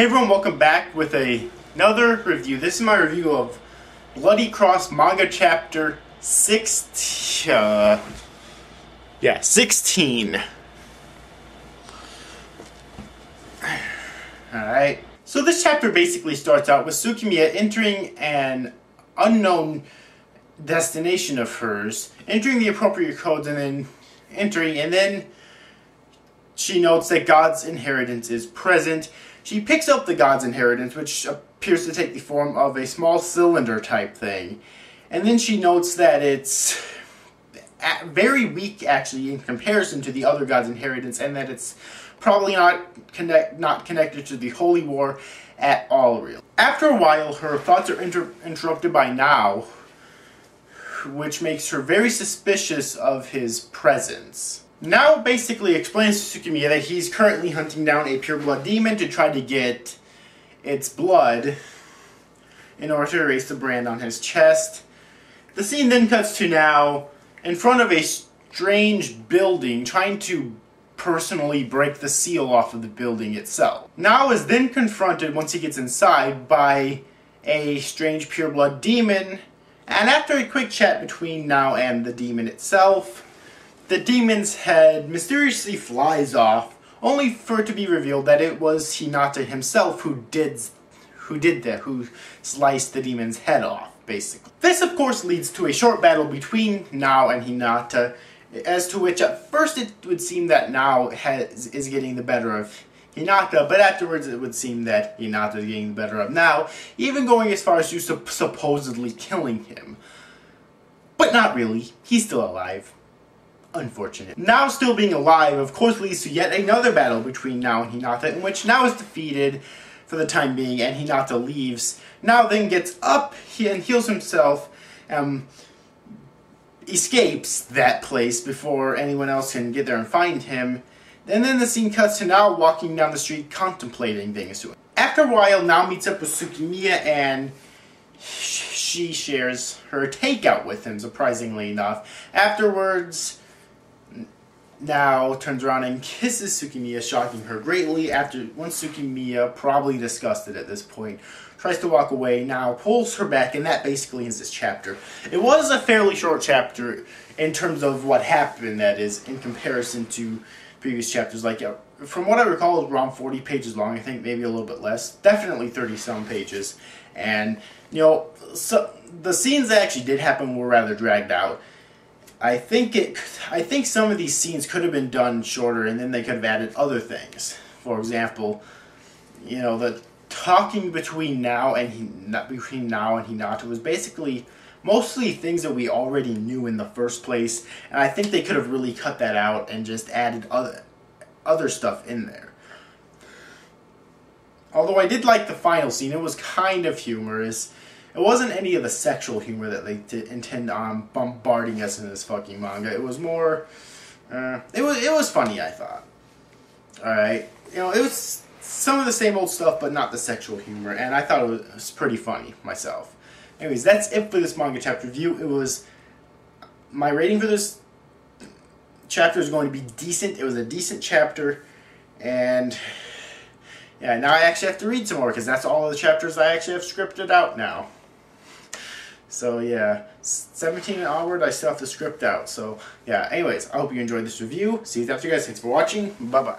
Hey everyone, welcome back with another review. This is my review of Bloody Cross Manga Chapter 16. 16. Alright. So this chapter basically starts out with Tsukimiya entering an unknown destination of hers, entering the appropriate codes and then she notes that God's inheritance is present. She picks up the God's inheritance, which appears to take the form of a small cylinder type thing. And then she notes that it's very weak, actually, in comparison to the other God's inheritance, and that it's probably not connected to the Holy War at all, really. After a while, her thoughts are interrupted by Now, which makes her very suspicious of his presence. Now basically explains to Tsukimiya that he's currently hunting down a pure blood demon to try to get its blood in order to erase the brand on his chest. The scene then cuts to Now in front of a strange building trying to personally break the seal off of the building itself. Now is then confronted once he gets inside by a strange pure blood demon, and after a quick chat between Now and the demon itself, the demon's head mysteriously flies off, only for it to be revealed that it was Hinata himself who sliced the demon's head off, basically. This, of course, leads to a short battle between Now and Hinata, as to which at first it would seem that Now is getting the better of Hinata, but afterwards it would seem that Hinata is getting the better of Now, even going as far as to supposedly killing him. But not really. He's still alive. Unfortunate. Now still being alive, of course, leads to yet another battle between Now and Hinata, in which Now is defeated for the time being, and Hinata leaves. Now then gets up and heals himself, escapes that place before anyone else can get there and find him. And then the scene cuts to Now walking down the street contemplating things. After a while, Now meets up with Tsukimiya and she shares her takeout with him, surprisingly enough. Afterwards, Now turns around and kisses Tsukimiya, shocking her greatly. Once Tsukimiya, probably disgusted at this point, tries to walk away, Now pulls her back, and that basically ends this chapter. It was a fairly short chapter in terms of what happened, that is, in comparison to previous chapters. Like, from what I recall, it was around 40 pages long, I think, maybe a little bit less. Definitely 30-some pages. And, you know, so the scenes that actually did happen were rather dragged out. I think some of these scenes could have been done shorter, and then they could have added other things. For example, you know, the talking between Now and Hinata was basically mostly things that we already knew in the first place, and I think they could have really cut that out and just added other stuff in there. Although I did like the final scene, it was kind of humorous. It wasn't any of the sexual humor that they intend on bombarding us in this fucking manga. It was more, it was funny, I thought. Alright, you know, it was some of the same old stuff, but not the sexual humor, and I thought it was pretty funny, myself. Anyways, that's it for this manga chapter review. My rating for this chapter is going to be decent. It was a decent chapter, and yeah, now I actually have to read some more, because that's all of the chapters I actually have scripted out now. So yeah, 17 and onward, I still have to script out. So yeah, anyways, I hope you enjoyed this review. See you after, guys. Thanks for watching. Bye-bye.